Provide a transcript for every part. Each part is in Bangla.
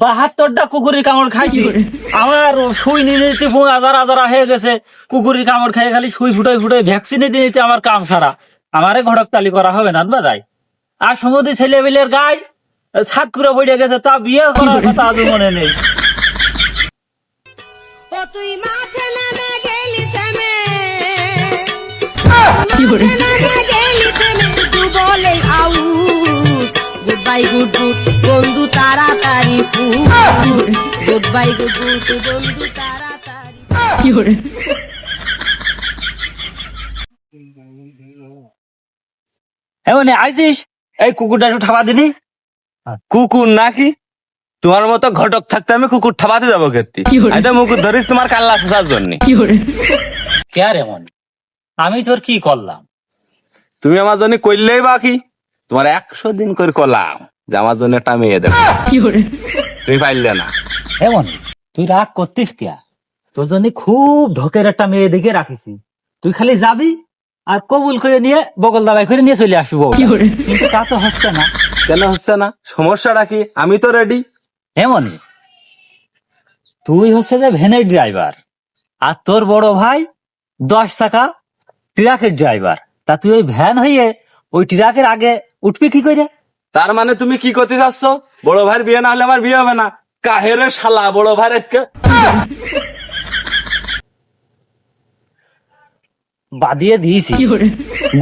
72টা কুকুরের কামড় খাইছি, আমার সুই নিতে নিতে আজারা আজারা হয়ে গেছে। কুকুরের কামড় খেয়ে খালি সুই ফুটাই ফুটাই ভ্যাকসিনে দিয়ে নিতে আমার কাম সারা। আমারে ঘটক তালি করা হবে না দাদাই। আর সমুদ্রে ছেলে বেলের গায়ে ছাদ করে বইয়া গেছে, তা বিয়ে করার কথা আজও মনে নেই। তুই মাঠে নেমে গেলি থেমে, বলে আউ গুড বাই গুড গুড বন্ধু তাড়াতাড়ি, গুড বাই গুড গুড বন্ধু তাড়াতাড়ি। এমন আইসিস, এই কুকুরটা একটু ঠাপা দিনি। কুকুর নাকি? তোমার মতো ঘটক থাকতে আমি কুকুর ঠাপাতে যাবো ক্ষেত্রে? মুকুর ধরিস তোমার কাল্লা শেষার জন্য। কে আর এমন, আমি তোর কি করলাম? তুমি আমার জন্য করলেই বাকি, তোমার 100 দিন করে করলাম যে আমার জন্য একটা মেয়ে দেবো, তুমি পাইলে না। এমন তুই রাগ করতিস কে? তোর জন্য খুব ঢোকের একটা মেয়ে দেখে রাখিছি, তুই খালি যাবি আর কবুল করে নিয়ে বগল দাবাই করে নিয়ে চলে আসবি। কিন্তু তা তো হচ্ছে না। কেন হচ্ছে না? সমস্যাটা কি? আমি তো রেডি। এমন তুই হচ্ছে যে ভ্যানের ড্রাইভার, আর তোর বড় ভাই 10 চাকা ট্রাকের ড্রাইভার। তা তুই ওই ভ্যান হইয়ে ওই ট্রাকের আগে উঠবি কি করে? তার মানে তুমি কি করতে চাচ্ছ? বড় ভাইয়ের বিয়ে না হলে আমার বিয়ে হবে না? কাহেরে শালা বড় ভাই আজকে বাদিয়ে দিয়েছি।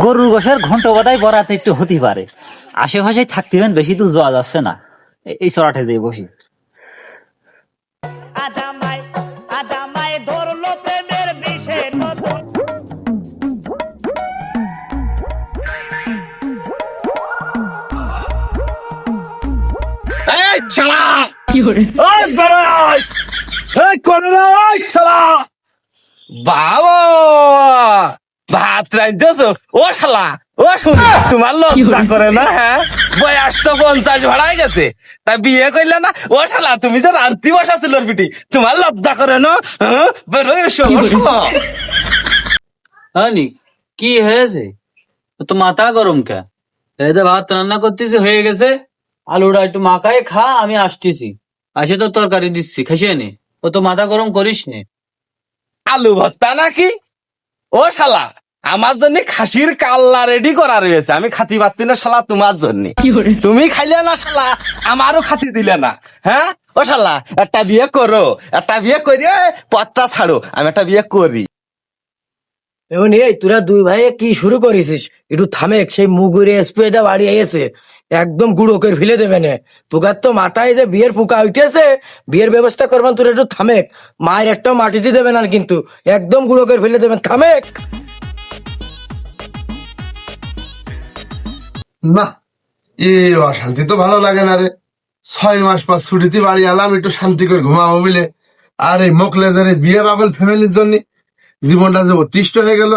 গরুর গোশের ঘন্ট বাদাই বরাতে একটু হতে পারে, আশেপাশে থাকতেবেন, বেশি দূর যাওয়া যাচ্ছে না। এই চড়াটে যেয়ে বসি। আজামায় ধরলো প্রেমের বিষে নতুন। এই শালা ওই বেরোয় এই কোন ওই শালা বাবা ভাত রাঁধতেছো? ও শালা ও শুনি তোমার লজ্জা করে না? হ্যাঁ, বয়স তো 50 ভাড়াই গেছে, তা বিয়ে করলে না? ও শালা তুমি যে রান্তি বসা ছিল পিটি, তোমার লজ্জা করে না? হ্যাঁ, বেরোয় এসো শালা। হানি কি হয়েছে? তো মাথা গরম কে? এই যে ভাত রান্না করতেছি হয়ে গেছে, আলুটা একটু মাখায় খা, আমি আসতেছি। আসে তো তরকারি দিচ্ছি, খাইয়ে নে। ও তো মাথা গরম করিস নে। আলু ভর্তা নাকি? ও শালা আমার জন্য খাসির কাল্লা রেডি করা রয়েছে, আমি খাতি পারতি না শালা তোমার জন্য। তুমি খাইলে না শালা, আমারও খাতি দিলে না। হ্যাঁ ও শালা, একটা বিয়ে করো, একটা বিয়ে করি, পথটা ছাড়ো, আমি একটা বিয়ে করি। এমন এই তোরা দুই ভাই কি শুরু করেছিস? একটু থামেক, সেই মুগুরে স্প্রেটা বাড়ি এসে একদম গুঁড়ো করে ফেলে দেবে না। তোকার তো মাথায় যে বিয়ের পোকা উঠেছে, বিয়ের ব্যবস্থা করবেন, তোরা একটু থামেক। মায়ের একটা মাটিতে দেবে না কিন্তু, একদম গুঁড়ো করে ফেলে দেবেন, থামেক। না, এই অশান্তি তো ভালো লাগে না রে। 6 মাস পর ছুটিতে বাড়ি এলাম একটু শান্তি করে ঘুমাবো বলে, আর এই মোকলেজারে বিয়ে পাগল ফ্যামিলির জন্য জীবনটা যে অতিষ্ঠ হয়ে গেল।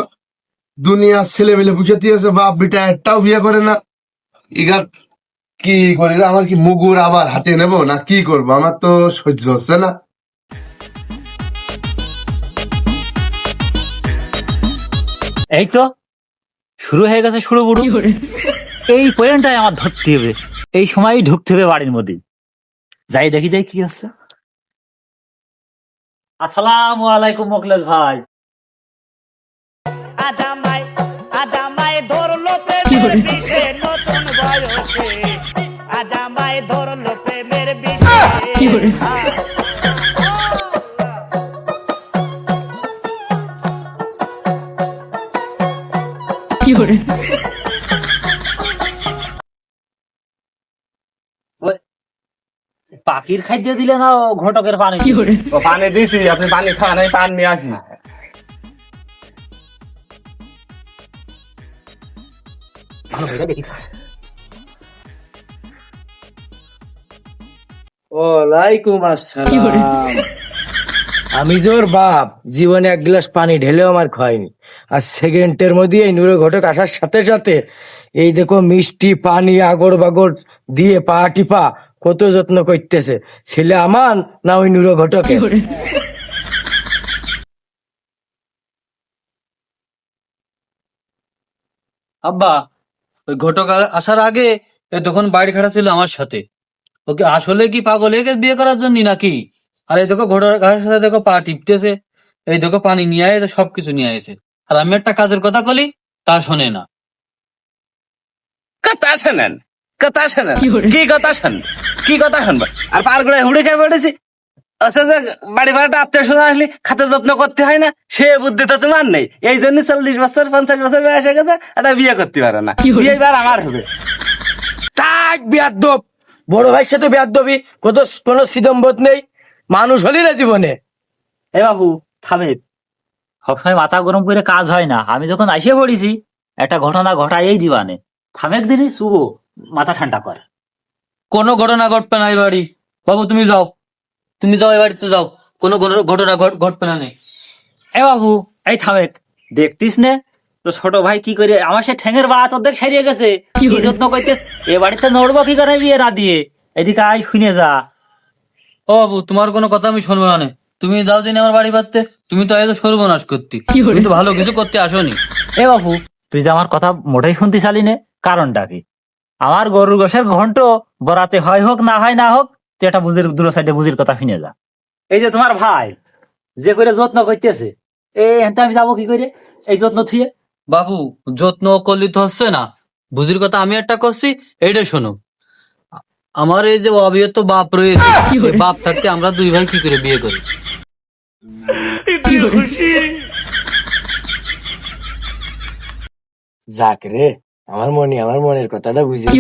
দুনিয়ার ছেলে মেলে পুষে দিয়েছে, বাপ বেটা একটাও বিয়ে করে না। ইগার কি করি রে? আমার কি মুগুর আবার হাতে নেব না কি করবো? আমার তো সহ্য হচ্ছে না। এই তো শুরু হয়ে গেছে শুরু বুড়ো। এই পয়েন্টটাই আমার ধরতে হবে, এই সময়ই ঢুকতে হবে বাড়ির মধ্যে। যাই দেখি যাই কি হচ্ছে। আসসালামু আলাইকুম মোকলেশ ভাই। আজামায় ধরলো প্রেমের বিষে নতুন বয়সে, আজামায় ধরলো প্রেমের বিষে। পাখির খাদ্য দিলে না ও ঘটকের পানি? ও পানি দিছি, আপনি পানি খাওয়া নাই, পান নিয়ে আসি। ওয়ালাইকুম আসসালাম। আমি জোর বাপ, জীবনে এক গ্লাস পানি ঢেলেও আমার খায়নি, আর সেকেন্ডের মধ্যে এই নুরো ঘটক আসার সাথে সাথে এই দেখো মিষ্টি পানি আগড় বাগড় দিয়ে পা টিপা কত যত্ন করতেছে। ছেলে আমার না ওই নুরো ঘটকে? আব্বা, ওই ঘটক আসার আগে এ তখন বাড়ি খাড়া ছিল আমার সাথে। ওকে আসলে কি পাগল হয়ে গেছে বিয়ে করার জন্য নাকি? আর এই দেখো ঘোড়ার ঘাসের সাথে দেখো পা টিপতেছে, এই দেখো পানি নিয়ে আয়, সবকিছু নিয়ে আইছে। আর আমি একটা কাজের কথা বলি, তা শোনে না। কথা শোনেন, কথা শোনেন, কি কথা শোন, কি কথা শুনবা? আর পার করে হুড়ে খেয়ে পড়েছি। আচ্ছা যে বাড়ি ভাড়াটা আত্মীয় স্বজন আসলে খাতে যত্ন করতে হয় না, সে বুদ্ধি তো তোমার নেই। এই জন্য 40 বছর 50 বছর বয়স হয়ে গেছে, একটা বিয়ে করতে পারে না। বিয়ে এবার আমার হবে। তাক বেয়াদ্দব, বড় ভাইয়ের সাথে বেয়াদ্দবি, কোনো সিদম্বত নেই, মানুষ হলি না জীবনে। এ বাবু থামে, সবসময় মাথা গরম করে কাজ হয় না। আমি যখন আইসে পড়েছি একটা ঘটনা ঘটাই দিবানে, থামেক দিনই শুভ মাথা ঠান্ডা কর। কোনো ঘটনা ঘটবে না এই বাড়ি। বাবু তুমি যাও, তুমি যাও, এই বাড়িতে যাও, কোনো ঘটনা ঘটবে না নেই। এ বাবু এই থামেক, দেখতিস নে তো ছোট ভাই কি করে আমার সে ঠেঙের বাত অর্ধেক সারিয়ে গেছে, কি যত্ন করতেস। এ বাড়িতে নড়বো কি করে বিয়ে না দিয়ে? এদিকে আয় শুনে যা। ও বাবু, তোমার কোনো কথা আমি শুনবো না নে। তুমি যাও দিন আমার বাড়ি পাততে। তুমি তো এত সর্বনাশ করতে, তুমি তো ভালো কিছু করতে আসোনি। এ বাবু তুই যে আমার কথা মোটেই শুনতে চালি নে, কারণটা কি? আমার গরুর গোশের ঘন্ট বরাতে হয় হোক না হয় না হোক, তুই একটা বুঝির দূর সাইডে বুঝির কথা শুনে যা। এই যে তোমার ভাই যে করে যত্ন করতেছে, এতে আমি যাবো কি করে এই যত্ন থুয়ে? বাবু যত্ন করলি তো হচ্ছে না, বুঝির কথা আমি একটা করছি, এইটা শোনো। আমার এই যে অবিয়ত বাপ রয়েছে, এই বাপ থাকতে আমরা দুই ভাই কি করে বিয়ে করি? যাক রে, আমার মনের কথাটা বুঝেছি।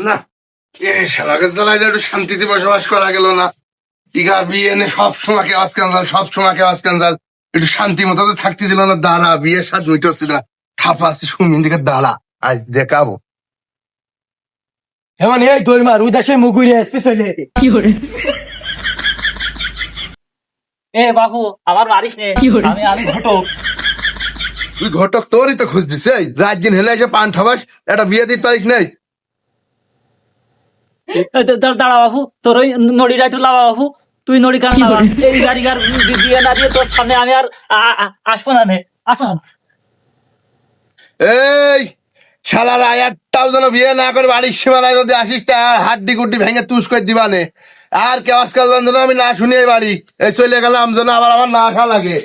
না, এ শালাকে জ্বালায় একটু শান্তিতে বসবাস করা গেল না। ইগা বিয়ে নে সব সময় কেওয়াজ কান্দাল, সব সময় কেওয়াজ কান্দাল। একটু শান্তি মতো তো থাকতে দিল না। দাঁড়া, বিয়ের সাথ মিটছি না, ঠাপাচ্ছি সুমিন দিকে। দাঁড়া, আজ দেখাবো। এমন এই তোর মার উদাসে মুগুরি আসবে চলে। এ বাবু আমার মারিস নে, আমি আমি ঘটক। তুই ঘটক, তোরই তো খুঁজ দিছে। রাত দিন হেলে এসে পান ঠাবাস, একটা বিয়ে দিতে পারিস নাই। দাঁড়া বাবু, তোর ওই নড়িটা একটু লাবা বাবু, তুই নড়ি কান লাবা। এই গাড়ি গার দিয়ে না দিয়ে তোর সামনে আমি আর আসবো না নে। আচ্ছা এই শালারা একটাও যেন বিয়ে না করে বাড়ির সীমানায় যদি আসিস, তা হাড্ডি গুড্ডি ভেঙে তুষ করে দিবানে। আর কেওয়াজ কাজ যেন আমি না শুনি এই বাড়ি। এই চলে গেলাম যেন আবার আমার না আসা লাগে।